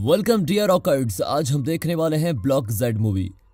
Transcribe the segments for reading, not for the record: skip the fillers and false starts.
Welcome dear रॉकर्ड्स। आज हम देखने वाले हैं ब्लॉक जेड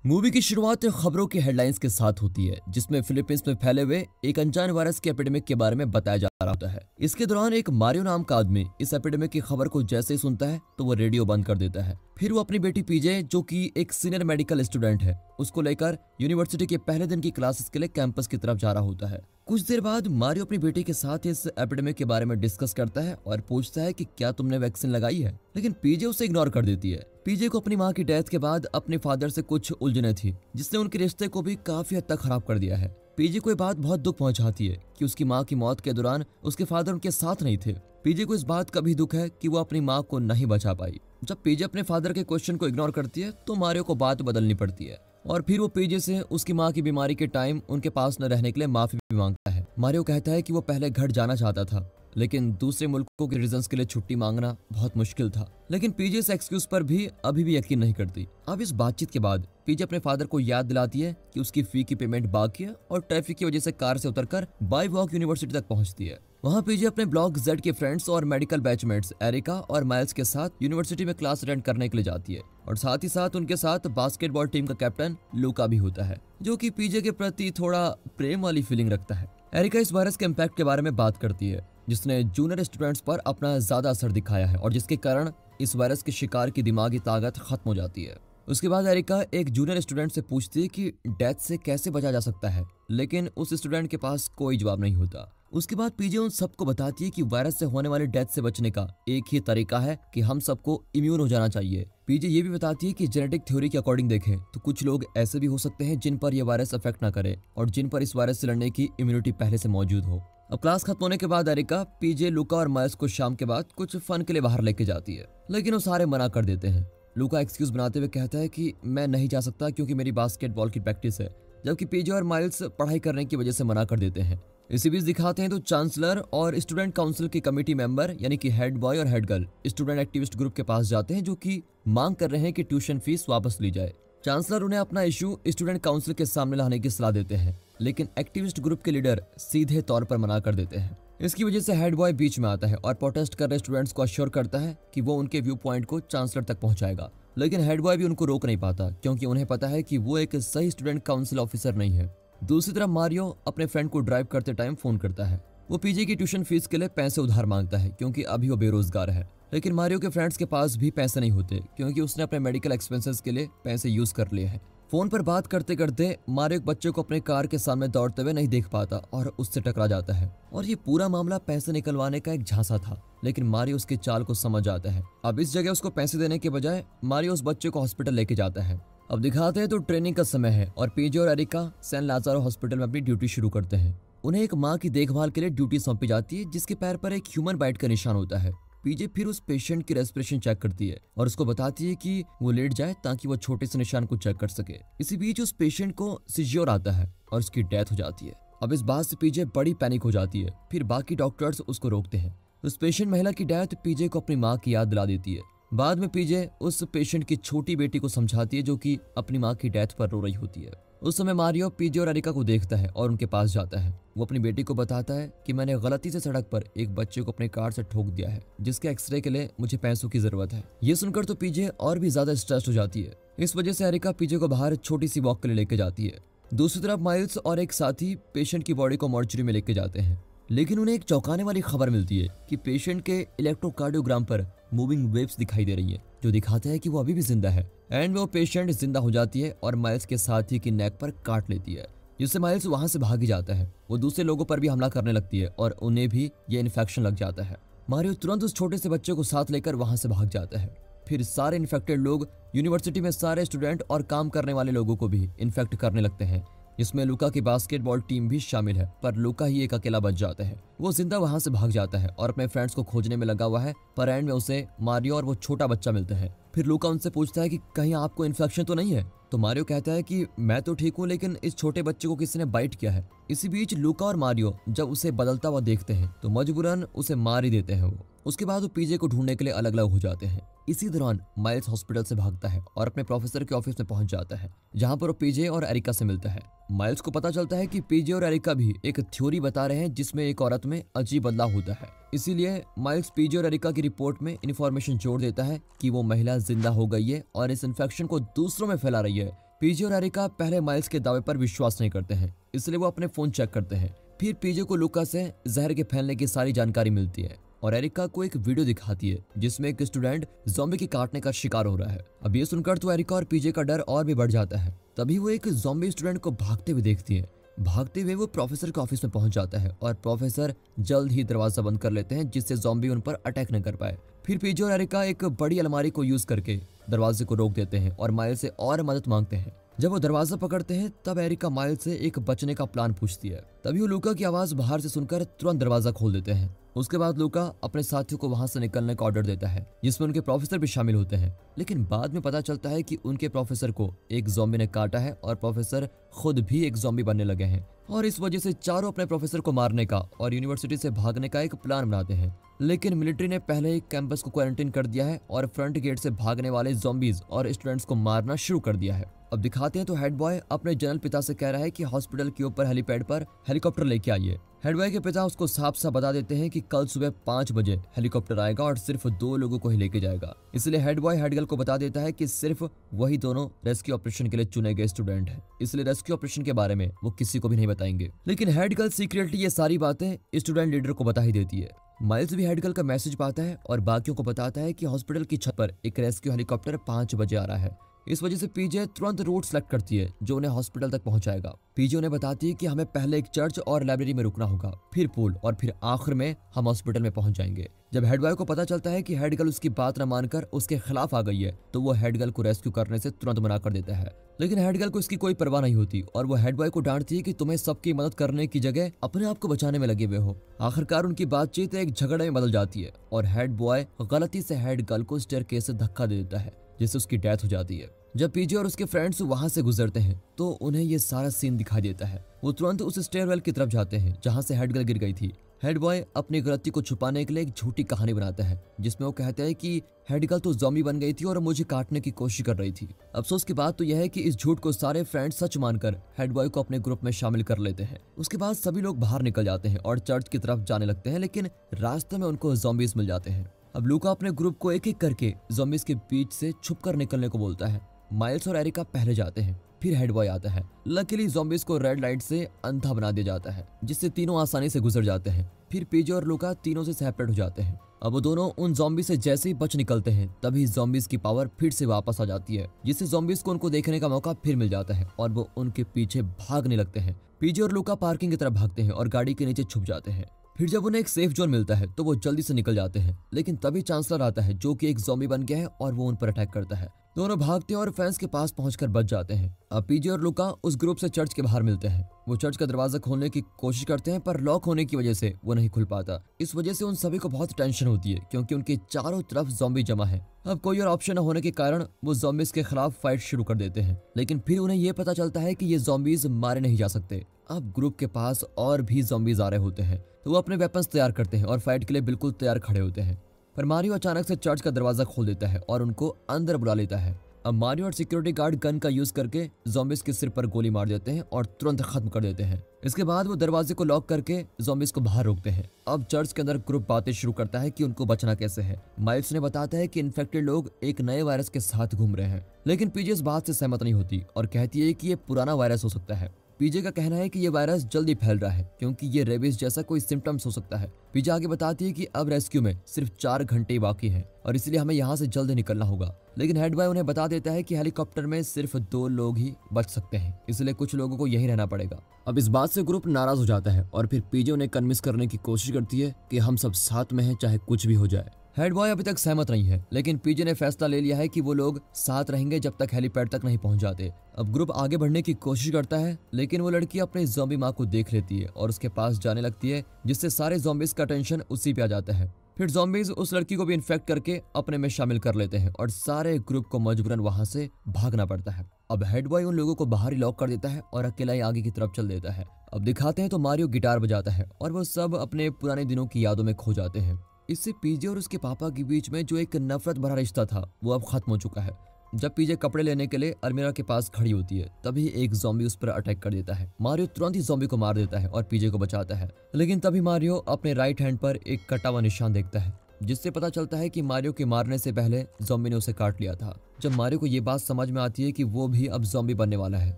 मूवी की शुरुआत खबरों की हेडलाइंस के साथ होती है, जिसमें फिलीपींस में फैले हुए एक अनजान वायरस की एपिडेमिक के बारे में बताया जा रहा होता है। इसके दौरान एक मारियो नाम का आदमी इस एपिडेमिक की खबर को जैसे ही सुनता है तो वो रेडियो बंद कर देता है। फिर वो अपनी बेटी पीजे, जो कि एक सीनियर मेडिकल स्टूडेंट है, उसको लेकर यूनिवर्सिटी के पहले दिन की क्लासेस के लिए कैंपस की तरफ जा रहा होता है। कुछ देर बाद मारियो अपनी बेटी के साथ इस एपिडेमिक के बारे में डिस्कस करता है और पूछता है कि क्या तुमने वैक्सीन लगाई है, लेकिन पीजे उसे इग्नोर कर देती है। पीजे को अपनी मां की डेथ के बाद अपने फादर से कुछ उलझने थी, जिसने उनके रिश्ते को भी काफी हद तक खराब कर दिया है। पीजे को ये बात बहुत दुख पहुंचाती है कि उसकी मां की मौत के दौरान उसके फादर उनके साथ नहीं थे। पीजे को इस बात का भी दुख है कि वो अपनी मां को नहीं बचा पाई। जब पीजे अपने फादर के क्वेश्चन को इग्नोर करती है तो मारियो को बात बदलनी पड़ती है और फिर वो पीजे से उसकी मां की बीमारी के टाइम उनके पास न रहने के लिए माफी भी मांगता है। मारियो कहता है कि वो पहले घर जाना चाहता था, लेकिन दूसरे मुल्कों के रीजंस के लिए छुट्टी मांगना बहुत मुश्किल था। लेकिन पीजे इस एक्सक्यूज पर भी अभी भी यकीन नहीं करती। अब इस बातचीत के बाद पीजे अपने फादर को याद दिलाती है कि उसकी फी की पेमेंट बाकी है और ट्रैफिक की वजह से कार से उतरकर बाय वॉक यूनिवर्सिटी तक पहुंचती है। वहां पीजे अपने ब्लॉक जेड के फ्रेंड्स और मेडिकल बैचमेट्स एरिका और माइल्स के साथ यूनिवर्सिटी में क्लास अटेंड करने के लिए जाती है और साथ ही साथ उनके साथ बास्केटबॉल टीम का कैप्टन लूका भी होता है, जो कि पीजे के प्रति थोड़ा प्रेम वाली फीलिंग रखता है। एरिका इस वायरस के इम्पैक्ट के बारे में बात करती है, जिसने जूनियर स्टूडेंट्स पर अपना ज्यादा असर दिखाया है और जिसके कारण इस वायरस के शिकार की दिमागी ताकत खत्म हो जाती है। उसके बाद एरिका एक जूनियर स्टूडेंट से पूछती है कि डेथ से कैसे बचा जा सकता है, लेकिन उस स्टूडेंट के पास कोई जवाब नहीं होता। उसके बाद पीजे उन सबको बताती है कि वायरस से होने वाली डेथ से बचने का एक ही तरीका है कि हम सबको इम्यून हो जाना चाहिए। पीजे ये भी बताती है कि जेनेटिक थ्योरी के अकॉर्डिंग देखें तो कुछ लोग ऐसे भी हो सकते हैं जिन पर यह वायरस अफेक्ट ना करे और जिन पर इस वायरस से लड़ने की इम्यूनिटी पहले से मौजूद हो। अब क्लास खत्म होने के बाद एरिका पीजे, लूका और माइल्स को शाम के बाद कुछ फन के लिए बाहर लेके जाती है, लेकिन वो सारे मना कर देते हैं। लूका एक्सक्यूज बनाते हुए कहता है कि मैं नहीं जा सकता क्योंकि मेरी बास्केटबॉल की प्रैक्टिस है, जबकि पीजे और माइल्स पढ़ाई करने की वजह से मना कर देते हैं। इसी बीच दिखाते हैं तो चांसलर और स्टूडेंट काउंसिल के कमेटी मेंबर यानी कि हेड बॉय और head girl student activist group के पास जाते हैं, जो कि मांग कर रहे हैं कि ट्यूशन फीस वापस ली जाए। चांसलर उन्हें अपना इशू स्टूडेंट काउंसिल के सामने लाने की सलाह देते हैं, लेकिन एक्टिविस्ट ग्रुप के लीडर सीधे तौर पर मना कर देते हैं। इसकी वजह से हेड बॉय बीच में आता है और प्रोटेस्ट कर रहे स्टूडेंट्स को अश्योर करता है कि वो उनके व्यू पॉइंट को चांसलर तक पहुंचाएगा, लेकिन हेड बॉय भी उनको रोक नहीं पाता क्योंकि उन्हें पता है कि वो एक सही स्टूडेंट काउंसिल ऑफिसर नहीं है। दूसरी तरफ मारियो अपने फ्रेंड को ड्राइव करते टाइम फोन करता है। वो पीजे की ट्यूशन फीस के लिए पैसे उधार मांगता है क्योंकि अभी वो बेरोजगार है, लेकिन मारियो के फ्रेंड्स के पास भी पैसे नहीं होते क्योंकि उसने अपने मेडिकल एक्सपेंसेस के लिए पैसे यूज कर लिए हैं। फोन पर बात करते करते मारियो एक बच्चे को अपने कार के सामने दौड़ते हुए नहीं देख पाता और उससे टकरा जाता है और ये पूरा मामला पैसे निकलवाने का एक झांसा था, लेकिन मारियो उसके चाल को समझ आता है। अब इस जगह उसको पैसे देने के बजाय मारियो उस बच्चे को हॉस्पिटल लेके जाता है। अब दिखाते हैं तो ट्रेनिंग का समय है और पीजे और एरिका सैन लाजारो हॉस्पिटल में अपनी ड्यूटी शुरू करते हैं। उन्हें एक मां की देखभाल के लिए ड्यूटी सौंपी जाती है, जिसके पैर पर एक ह्यूमन बाइट का निशान होता है। पीजे फिर उस पेशेंट की रेस्पिरेशन चेक करती है और उसको बताती है कि वो लेट जाए ताकि वो छोटे से निशान को चेक कर सके। इसी बीच उस पेशेंट को सीज़र आता है और उसकी डेथ हो जाती है। अब इस बात से पीजे बड़ी पैनिक हो जाती है, फिर बाकी डॉक्टर्स उसको रोकते हैं। उस पेशेंट महिला की डेथ पीजे को अपनी माँ की याद दिला देती है। बाद में पीजे उस पेशेंट की छोटी बेटी को समझाती है, जो कि अपनी माँ की डेथ पर रो रही होती है। उस समय मारियो पीजे और एरिका को देखता है और उनके पास जाता है। वो अपनी बेटी को बताता है कि मैंने गलती से सड़क पर एक बच्चे को अपने कार से ठोक दिया है, जिसके एक्सरे के लिए मुझे पैसों की जरूरत है। ये सुनकर तो पीजे और भी ज्यादा स्ट्रेस हो जाती है। इस वजह से एरिका पीजे को बाहर छोटी सी वॉक के लिए लेके जाती है। दूसरी तरफ माइल्स और एक साथी पेशेंट की बॉडी को मॉर्चरी में लेके जाते हैं, लेकिन उन्हें एक चौंकाने वाली खबर मिलती है कि पेशेंट के इलेक्ट्रोकार्डियोग्राम पर मूविंग वेव्स दिखाई दे रही है, जो दिखाता है कि वो अभी भी जिंदा है। एंड वो पेशेंट जिंदा हो जाती है और माइल्स के साथी की नेक पर काट लेती है, जिससे माइल्स वहां से भाग जाता है। वो दूसरे लोगों पर भी हमला करने लगती है और उन्हें भी ये इन्फेक्शन लग जाता है। मारियो तुरंत उस छोटे से बच्चे को साथ लेकर वहां से भाग जाता है। फिर सारे इन्फेक्टेड लोग यूनिवर्सिटी में सारे स्टूडेंट और काम करने वाले लोगों को भी इन्फेक्ट करने लगते हैं, जिसमें लूका की बास्केटबॉल टीम भी शामिल है, पर लूका ही एक अकेला बच जाता है। वो जिंदा वहां से भाग जाता है और अपने फ्रेंड्स को खोजने में लगा हुआ है, पर एंड में उसे मारियो और वो छोटा बच्चा मिलते हैं। फिर लूका उनसे पूछता है कि कहीं आपको इन्फेक्शन तो नहीं है, तो मारियो कहता है कि मैं तो ठीक हूँ, लेकिन इस छोटे बच्चे को किसी ने बाइट किया है। इसी बीच लूका और मारियो जब उसे बदलता हुआ देखते हैं तो मजबूरन उसे मार ही देते हैं वो। उसके बाद वो पीजे को ढूंढने के लिए अलग अलग हो जाते हैं। इसी दौरान माइल्स हॉस्पिटल से भागता है और अपने प्रोफेसर के ऑफिस में पहुंच जाता है, जहां पर वो पीजे और एरिका से मिलता है। माइल्स को पता चलता है कि पीजे और एरिका भी एक थ्योरी बता रहे हैं जिसमें एक औरत में अजीब बदलाव होता है। इसीलिए माइल्स पीजे और एरिका की रिपोर्ट में इन्फॉर्मेशन जोड़ देता है कि वो महिला जिंदा हो गई है और इस इन्फेक्शन को दूसरों में फैला रही है। पीजे और एरिका पहले माइल्स के दावे पर विश्वास नहीं करते हैं, इसलिए वो अपने फोन चेक करते हैं। फिर पीजे को लूका से जहर के फैलने की सारी जानकारी मिलती है और एरिका को एक वीडियो दिखाती है जिसमें एक स्टूडेंट ज़ॉम्बी के काटने का शिकार हो रहा है। अब ये सुनकर तो एरिका और पीजे का डर और भी बढ़ जाता है। तभी वो एक ज़ॉम्बी स्टूडेंट को भागते हुए देखती है। भागते हुए वो प्रोफेसर के ऑफिस में पहुंच जाता है और प्रोफेसर जल्द ही दरवाजा बंद कर लेते हैं जिससे ज़ॉम्बी उन पर अटैक न कर पाए। फिर पीजे और एरिका एक बड़ी अलमारी को यूज करके दरवाजे को रोक देते हैं और माइल से और मदद मांगते हैं। जब वो दरवाजा पकड़ते हैं तब एरिका माइल से एक बचने का प्लान पूछती है। तभी वो लूका की आवाज बाहर से सुनकर तुरंत दरवाजा खोल देते हैं। उसके बाद लूका अपने साथियों को वहां से निकलने का ऑर्डर देता है, जिसमें उनके प्रोफेसर भी शामिल होते हैं। लेकिन बाद में पता चलता है कि उनके प्रोफेसर को एक ज़ॉम्बी ने काटा है और प्रोफेसर खुद भी एक ज़ॉम्बी बनने लगे हैं और इस वजह से चारों अपने प्रोफेसर को मारने का और यूनिवर्सिटी से भागने का एक प्लान बनाते हैं। लेकिन मिलिट्री ने पहले ही कैंपस को क्वारंटाइन कर दिया है और फ्रंट गेट से भागने वाले ज़ॉम्बीज और स्टूडेंट्स को मारना शुरू कर दिया है। अब दिखाते हैं तो हेड बॉय अपने जनरल पिता से कह रहा है कि हॉस्पिटल के ऊपर हेलीपैड पर हेलीकॉप्टर लेके आइए। हेड बॉय के पिता उसको साफ साफ बता देते हैं कि कल सुबह 5 बजे हेलीकॉप्टर आएगा और सिर्फ 2 लोगों को ही लेके जाएगा। इसलिए हेड बॉय हेड गर्ल को बता देता है कि सिर्फ वही दोनों रेस्क्यू ऑपरेशन के लिए चुने गए स्टूडेंट हैं, इसलिए रेस्क्यू ऑपरेशन के बारे में वो किसी को भी नहीं बताएंगे। लेकिन हेड गर्ल सीक्रेटली ये सारी बातें स्टूडेंट लीडर को बता ही देती है। माइल्स भी हेड गर्ल का मैसेज पाता है और बाकियों को बताता है कि हॉस्पिटल की छत पर एक रेस्क्यू हेलीकॉप्टर 5 बजे आ रहा है। इस वजह से पीजे तुरंत रूट सेलेक्ट करती है जो उन्हें हॉस्पिटल तक पहुंचाएगा। पीजे उन्हें बताती है कि हमें पहले एक चर्च और लाइब्रेरी में रुकना होगा, फिर पूल और फिर आखिर में हम हॉस्पिटल में पहुंच जाएंगे। जब हेड बॉय को पता चलता है कि हेड गर्ल उसकी बात न मानकर उसके खिलाफ आ गई है तो वो हेड गर्ल को रेस्क्यू करने से तुरंत मना कर देता है। लेकिन हेड गर्ल को इसकी कोई परवाह नहीं होती और वो हेड बॉय को डांटती है कि तुम्हें सबकी मदद करने की जगह अपने आप को बचाने में लगे हुए हो। आखिरकार उनकी बातचीत एक झगड़े में बदल जाती है और हेड बॉय गलती से हेड गर्ल को स्टेयरकेस से धक्का दे देता है, जिससे उसकी डेथ हो जाती है। जब पीजे और उसके फ्रेंड्स वहां से गुजरते हैं तो उन्हें ये सारा सीन दिखाई देता है। वो तुरंत उस स्टेयरवेल की तरफ जाते हैं जहां से हेड गर्ल गिर गई थी। हेड बॉय अपनी गलती को छुपाने के लिए एक झूठी कहानी बनाता है जिसमें वो कहता है कि हेड गर्ल तो ज़ॉम्बी बन गई थी और मुझे काटने की कोशिश कर रही थी। अफसोस की बात तो यह है कि इस झूठ को सारे फ्रेंड्स सच मानकर हेड बॉय को अपने ग्रुप में शामिल कर लेते हैं। उसके बाद सभी लोग बाहर निकल जाते हैं और चर्च की तरफ जाने लगते हैं, लेकिन रास्ते में उनको ज़ॉम्बीज मिल जाते हैं। अब लूका अपने ग्रुप को एक एक करके ज़ॉम्बीज के बीच से छुपकर निकलने को बोलता है। माइल्स और एरिका पहले जाते हैं, फिर हेड बॉय आता है। लकीली ज़ॉम्बीज को रेड लाइट से अंधा बना दिया जाता है जिससे तीनों आसानी से गुजर जाते हैं। फिर पीजे और लूका तीनों से सेपरेट हो जाते हैं। अब वो दोनों उन ज़ॉम्बी से जैसे ही बच निकलते हैं तभी ज़ॉम्बीज की पावर फिर से वापस आ जाती है, जिससे ज़ॉम्बीज को उनको देखने का मौका फिर मिल जाता है और वो उनके पीछे भागने लगते हैं। पीजे और लूका पार्किंग की तरफ भागते हैं और गाड़ी के नीचे छुप जाते हैं। फिर जब उन्हें एक सेफ जोन मिलता है तो वो जल्दी से निकल जाते हैं, लेकिन तभी चांसलर आता है जो कि एक ज़ॉम्बी बन गया है और वो उन पर अटैक करता है। दोनों भागते हैं और फैंस के पास पहुंचकर बच जाते हैं। अब पीजे और लूका उस ग्रुप से चर्च के बाहर मिलते हैं। वो चर्च का दरवाजा खोलने की कोशिश करते हैं पर लॉक होने की वजह से वो नहीं खुल पाता। इस वजह से उन सभी को बहुत टेंशन होती है क्योंकि उनके चारों तरफ ज़ॉम्बी जमा है। अब कोई और ऑप्शन न होने के कारण वो ज़ॉम्बीज के खिलाफ फाइट शुरू कर देते हैं, लेकिन फिर उन्हें ये पता चलता है कि ये ज़ॉम्बीज मारे नहीं जा सकते। अब ग्रुप के पास और भी ज़ॉम्बीज आ रहे होते हैं तो वो अपने वेपन्स तैयार करते हैं और फाइट के लिए बिल्कुल तैयार खड़े होते हैं। पर मारियो अचानक से चर्च का दरवाजा खोल देता है और उनको अंदर बुला लेता है। अब मारियो और सिक्योरिटी गार्ड गन का यूज करके ज़ॉम्बीज के सिर पर गोली मार देते हैं और तुरंत खत्म कर देते हैं। इसके बाद वो दरवाजे को लॉक करके ज़ॉम्बीज को बाहर रोकते हैं। अब चर्च के अंदर ग्रुप बातें शुरू करता है कि उनको बचना कैसे है। माइल्स ने बताता है कि इन्फेक्टेड लोग एक नए वायरस के साथ घूम रहे हैं, लेकिन पीजे इस बात से सहमत नहीं होती और कहती है कि ये पुराना वायरस हो सकता है। पीजे का कहना है कि ये वायरस जल्दी फैल रहा है क्योंकि ये रेबीज जैसा कोई सिम्टम्स हो सकता है। पीजे आगे बताती है कि अब रेस्क्यू में सिर्फ 4 घंटे बाकी हैं और इसलिए हमें यहाँ से जल्दी निकलना होगा। लेकिन हेड बॉय उन्हें बता देता है कि हेलीकॉप्टर में सिर्फ 2 लोग ही बच सकते हैं, इसलिए कुछ लोगों को यहीं रहना पड़ेगा। अब इस बात से ग्रुप नाराज हो जाता है और फिर पीजे उन्हें कन्विंस करने की कोशिश करती है कि हम सब साथ में हैं चाहे कुछ भी हो जाए। हेड बॉय अभी तक सहमत नहीं है, लेकिन पीजे ने फैसला ले लिया है कि वो लोग साथ रहेंगे जब तक हेलीपैड तक नहीं पहुंच जाते। अब ग्रुप आगे बढ़ने की कोशिश करता है, लेकिन वो लड़की अपने ज़ॉम्बी माँ को देख लेती है और उसके पास जाने लगती है, जिससे सारे ज़ॉम्बीज का टेंशन उसी पे आ जाता है। फिर ज़ॉम्बीज उस लड़की को भी इन्फेक्ट करके अपने में शामिल कर लेते हैं और सारे ग्रुप को मजबूरन वहां से भागना पड़ता है। अब हेड बॉय उन लोगों को बाहर ही लॉक कर देता है और अकेला ही आगे की तरफ चल देता है। अब दिखाते हैं तो मारियो गिटार बजाता है और वो सब अपने पुराने दिनों की यादों में खो जाते हैं। इससे पीजे और उसके पापा के बीच में जो एक नफरत भरा रिश्ता था वो अब खत्म हो चुका है। जब पीजे कपड़े लेने के लिए अलमीरा के पास खड़ी होती है तभी एक ज़ॉम्बी उस पर अटैक कर देता है। मारियो तुरंत ही ज़ॉम्बी को मार देता है और पीजे को बचाता है, लेकिन तभी मारियो अपने राइट हैंड पर एक कटा हुआ निशान देखता है, जिससे पता चलता है कि मारियो के मारने से पहले ज़ॉम्बी ने उसे काट लिया था। जब मारियो को ये बात समझ में आती है कि वो भी अब ज़ॉम्बी बनने वाला है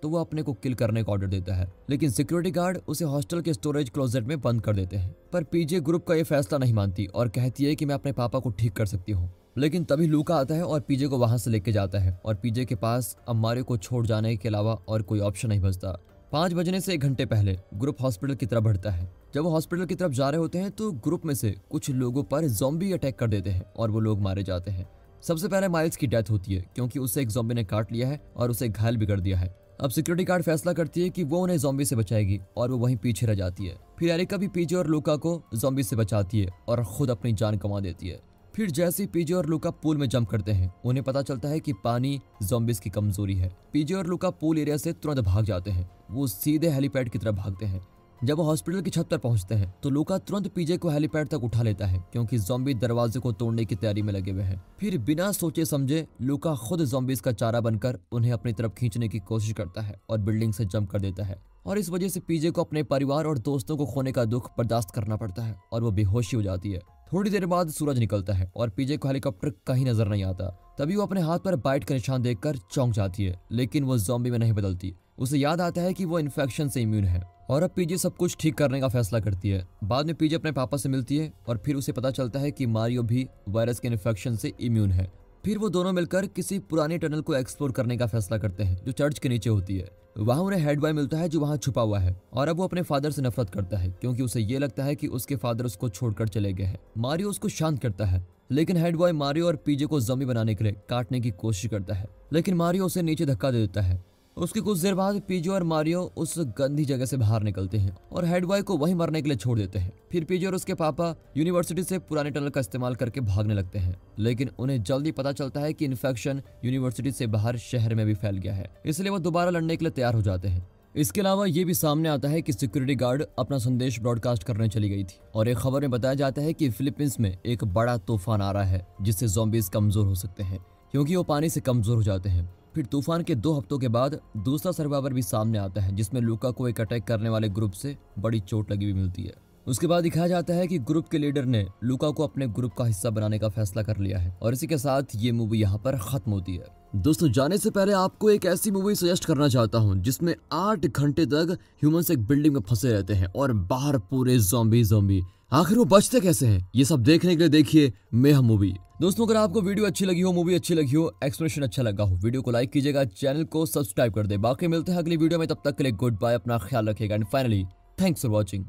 तो वो अपने को किल करने का ऑर्डर देता है, लेकिन सिक्योरिटी गार्ड उसे हॉस्टल के स्टोरेज क्लोजेट में बंद कर देते हैं। पर पीजे ग्रुप का ये फैसला नहीं मानती और कहती है कि मैं अपने पापा को ठीक कर सकती हूँ। लेकिन तभी लूका आता है और पीजे को वहां से लेके जाता है और पीजे के पास अब मारियो को छोड़ जाने के अलावा और कोई ऑप्शन नहीं बचता। 5 बजने से 1 घंटे पहले ग्रुप हॉस्पिटल की तरफ बढ़ता है। जब वो हॉस्पिटल की तरफ जा रहे होते हैं तो ग्रुप में से कुछ लोगों पर ज़ॉम्बी अटैक कर देते हैं और वो लोग मारे जाते हैं। सबसे पहले माइल्स की डेथ होती है क्योंकि उसे एक ज़ॉम्बी ने काट लिया है और उसे घायल भी कर दिया है। अब सिक्योरिटी गार्ड फैसला करती है कि वो उन्हें ज़ॉम्बी से बचाएगी और वो वहीं पीछे रह जाती है। फिर एरिका भी पीजे और लूका को ज़ॉम्बी से बचाती है और खुद अपनी जान गंवा देती है। फिर जैसे ही पीजे और लूका पूल में जंप करते हैं उन्हें पता चलता है कि पानी ज़ॉम्बीज़ की कमजोरी है। पीजे और लूका पूल एरिया से तुरंत भाग जाते हैं। वो सीधे हेलीपैड की तरफ भागते हैं। जब वो हॉस्पिटल की छत पर पहुंचते हैं तो लूका तुरंत पीजे को हेलीपैड तक उठा लेता है क्योंकि ज़ॉम्बी दरवाजे को तोड़ने की तैयारी में लगे हुए हैं। फिर बिना सोचे समझे लूका खुद ज़ॉम्बीज़ का चारा बनकर उन्हें अपनी तरफ खींचने की कोशिश करता है और बिल्डिंग से जंप कर देता है और इस वजह से पीजे को अपने परिवार और दोस्तों को खोने का दुख बर्दाश्त करना पड़ता है और वो बेहोशी हो जाती है। थोड़ी देर बाद सूरज निकलता है और पीजे को हेलीकॉप्टर कहीं नजर नहीं आता। तभी वो अपने हाथ पर बाइट का निशान देखकर चौंक जाती है, लेकिन वो ज़ॉम्बी में नहीं बदलती। उसे याद आता है कि वो इन्फेक्शन से इम्यून है और अब पीजे सब कुछ ठीक करने का फैसला करती है। बाद में पीजे अपने पापा से मिलती है और फिर उसे पता चलता है कि मारियो भी वायरस के इन्फेक्शन से इम्यून है। फिर वो दोनों मिलकर किसी पुरानी टनल को एक्सप्लोर करने का फैसला करते हैं जो चर्च के नीचे होती है। वहां उन्हें हेड बॉय मिलता है जो वहां छुपा हुआ है और अब वो अपने फादर से नफरत करता है क्योंकि उसे ये लगता है कि उसके फादर उसको छोड़कर चले गए हैं। मारियो उसको शांत करता है, लेकिन हेड बॉय मारियो और पीजे को ज़ॉम्बी बनाने के लिए काटने की कोशिश करता है, लेकिन मारियो उसे नीचे धक्का दे देता है। उसकी कुछ देर बाद पीजे और मारियो उस गंदी जगह से बाहर निकलते हैं और हेड बॉय को वहीं मरने के लिए छोड़ देते हैं। फिर पीजे और उसके पापा यूनिवर्सिटी से पुराने टनल का इस्तेमाल करके भागने लगते हैं, लेकिन उन्हें जल्दी पता चलता है कि इन्फेक्शन यूनिवर्सिटी से बाहर शहर में भी फैल गया है, इसलिए वो दोबारा लड़ने के लिए तैयार हो जाते हैं। इसके अलावा ये भी सामने आता है कि सिक्योरिटी गार्ड अपना संदेश ब्रॉडकास्ट करने चली गई थी और एक खबर में बताया जाता है कि फिलीपींस में एक बड़ा तूफान आ रहा है जिससे ज़ॉम्बीज़ कमजोर हो सकते हैं क्योंकि वो पानी से कमजोर हो जाते हैं। फिर तूफान के 2 हफ्तों के बाद दूसरा सर्वाइवर भी सामने आता है जिसमें लूका को एक अटैक करने वाले ग्रुप से बड़ी चोट लगी हुई मिलती है। उसके बाद दिखाया जाता है कि ग्रुप के लीडर ने लूका को अपने ग्रुप का हिस्सा बनाने का फैसला कर लिया है और इसी के साथ ये मूवी यहाँ पर खत्म होती है। दोस्तों जाने से पहले आपको एक ऐसी मूवी सजेस्ट करना चाहता हूँ जिसमें 8 घंटे तक ह्यूमंस एक बिल्डिंग में फंसे रहते हैं और बाहर पूरे ज़ॉम्बी। आखिर वो बचते कैसे हैं, ये सब देखने के लिए देखिए मेहम मूवी। दोस्तों अगर आपको वीडियो अच्छी लगी हो, मूवी अच्छी लगी हो, एक्सप्लेनेशन अच्छा लगा हो, वीडियो को लाइक कीजिएगा, चैनल को सब्सक्राइब कर दे। बाकी मिलते हैं अगली वीडियो में, तब तक के लिए गुड बाय, अपना ख्याल रखिएगा and finally thanks for watching.